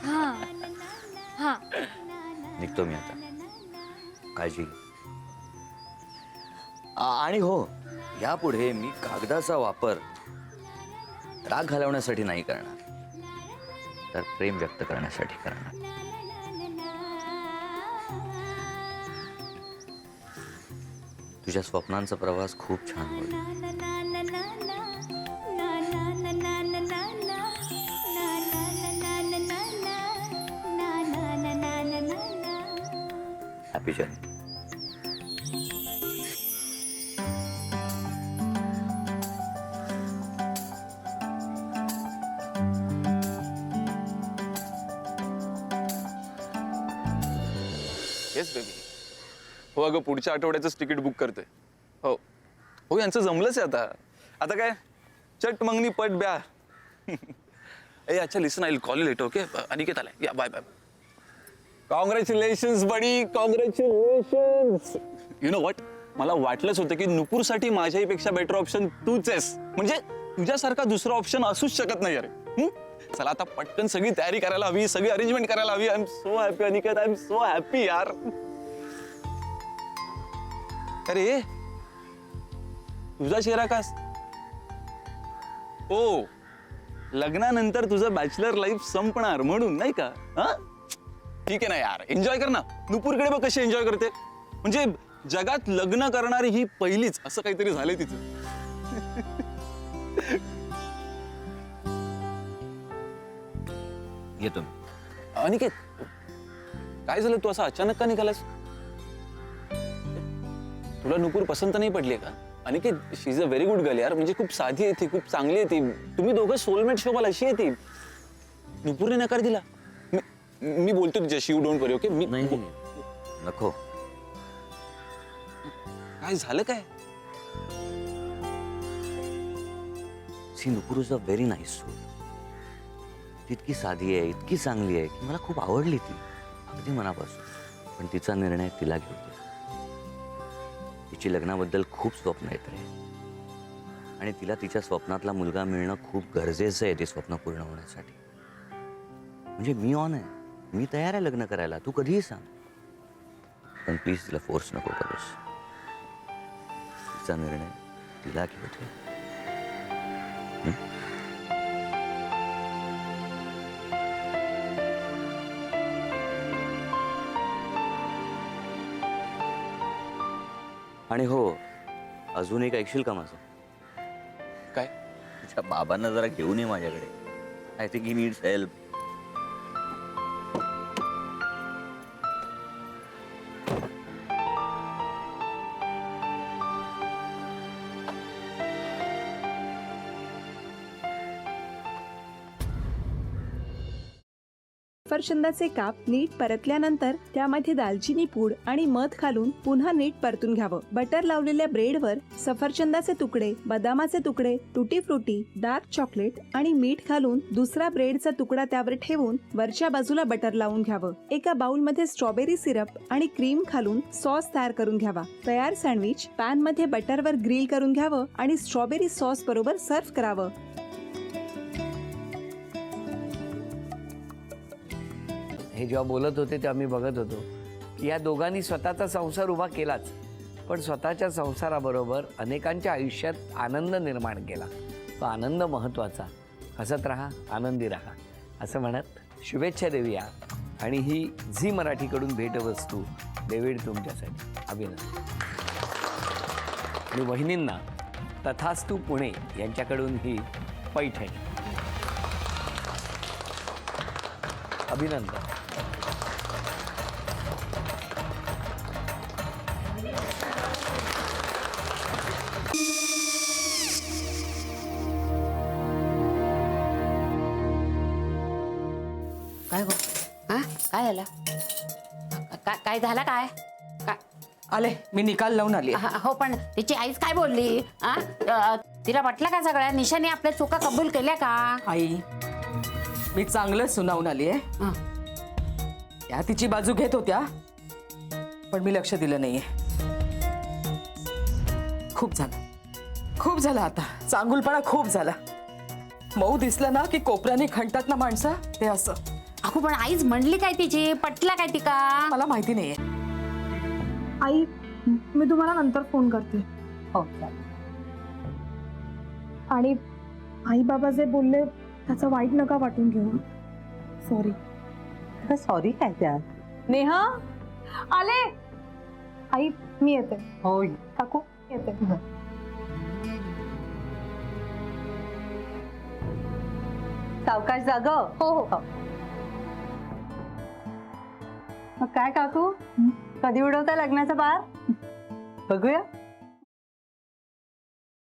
हाँ हाँ निघतो मी आता. काळजी घे. आणि हो, यापुढे मी कागदाचा वापर राग घालवण्यासाठी नाही करणार, तर प्रेम व्यक्त करण्यासाठी करणार. तुझ्या स्वप्नांचा प्रवास खूप छान होईल. Happy journey. Yes baby. हो अगं, पुढच्या आठवड्याचंच तिकीट बुक करते. हो हो, यांचं जमलंच आहे आता. आता काय चट मंगनी पट ब्या. ए अच्छा, listen, I will call you later. Okay Aniket आलाय. या bye bye. Congratulations buddy, congratulations. You know what, मला वाटलंच होतं की नुपूरसाठी माझ्याहीपेक्षा बेटर ऑप्शन तूच आहेस. म्हणजे तुझ्यासारखा दुसरा ऑप्शन असूच शकत नाही अरे. चला आता पटकन सगळी तयारी करायला हवी, सगळी अरेंजमेंट करायला हवी. I am so happy Aniket, I am so happy यार. अरे तुझा चेहरा का? ओ, लग्नानंतर तुझं बॅचलर लाईफ संपणार म्हणून नाही का? हा ठीक आहे ना यार, एन्जॉय कर ना. नुपूरकडे बघ कशी एन्जॉय करते. म्हणजे जगात लग्न करणारी ही पहिलीच, असं काहीतरी झालंय तिचं. येतो. अनिकेत, काय झालं? तू असं अचानक का निघालास? तुला नुपूर पसंत नाही पडली का? Aniket, she is a very good girl यार. म्हणजे खूप साधी आहे ती, खूप चांगली आहे ती. तुम्ही दोघं सोलमेट शोभाल अशी आहे ती. नुपूरने नकार दिला. मी बोलतो तुझ्याशी, यू डोंट वरी. ओके मी नाही नको. काय झालं काय? See, Nupur is a very nice soul. ती इतकी साधी आहे, इतकी चांगली आहे की मला खूप आवडली ती, अगदी मनापासून. पण तिचा निर्णय तिला घेऊ दे. तिची लग्नाबद्दल खूप स्वप्न आहेत रे, आणि तिला तिच्या स्वप्नातला मुलगा मिळणं खूप गरजेचं आहे ते स्वप्न पूर्ण होण्यासाठी. म्हणजे मी ऑन आहे, मी तयार आहे लग्न करायला. तू कधीही सांग, पण प्लीज तिला फोर्स नको करूस. तिचा निर्णय तिला घेऊ दे. आणि हो, अजून एक ऐकशील का माझं? काय? तुझ्या बाबांना जरा घेऊन ये माझ्याकडे. I think he needs help. सफरचंदाचे काप नीट परतल्यानंतर त्यामध्ये दालचिनी पूड आणि मध घालून पुन्हा नीट परतून घ्यावं. बटर लावलेल्या ब्रेडवर सफरचंदाचे तुकडे, बदामाचे तुकडे, टुटी फ्रुटी, डार्क चॉकलेट आणि मीठ घालून दुसरा ब्रेडचा तुकडा त्यावर ठेवून वरच्या बाजूला बटर लावून घ्यावं. एका बाउलमध्ये स्ट्रॉबेरी सिरप आणि क्रीम घालून सॉस तयार करून घ्यावा. तयार सँडविच पॅन मध्ये बटरवर ग्रिल करून घ्यावं आणि स्ट्रॉबेरी सॉस बरोबर सर्व्ह करावं. हे जेव्हा बोलत होते तेव्हा मी बघत होतो की या दोघांनी स्वतःचा संसार उभा केलाच, पण स्वतःच्या संसाराबरोबर अनेकांच्या आयुष्यात आनंद निर्माण केला. तो आनंद महत्त्वाचा. हसत राहा, आनंदी राहा असं म्हणत शुभेच्छा देऊया. आणि ही झी मराठीकडून भेटवस्तू डेव्हिड तुमच्यासाठी. अभिनंदन. आणि वहिनींना तथास्तू पुणे यांच्याकडून ही पैठणी. अभिनंदन. काय गो? हा काय झालं? काय झालं? काय काय आले, मी निकाल लावून आली. हो, पण तिची आईच काय बोलली? तिला वाटलं का सगळ्या निशाने आपल्या चुका कबूल केल्या का? आई, मी चांगलं सुनावून आली आहे. त्या तिची बाजू घेत होत्या, पण मी लक्ष दिलं नाहीये. खूप झालं आता. चांगुलपणा खूप झाला. मऊ दिसलं ना की कोपऱ्याने खणतात ना माणसं, ते असं. अगो पण आईच म्हणली काय तिची, पटला काय तिका? मला माहिती नाहीये. आई मी तुम्हाला नंतर फोन करते. हो आणि आई बाबा जे बोलले त्याचं वाईट नका वाटून घेऊ. सॉरी. सॉरी काय त्या? नेहा आले. आई मी येते. होय. काकू येते. सावकाश जाग. हो हो. मग काय काकू, कधी उडवता लग्नाचा बार? बघूया.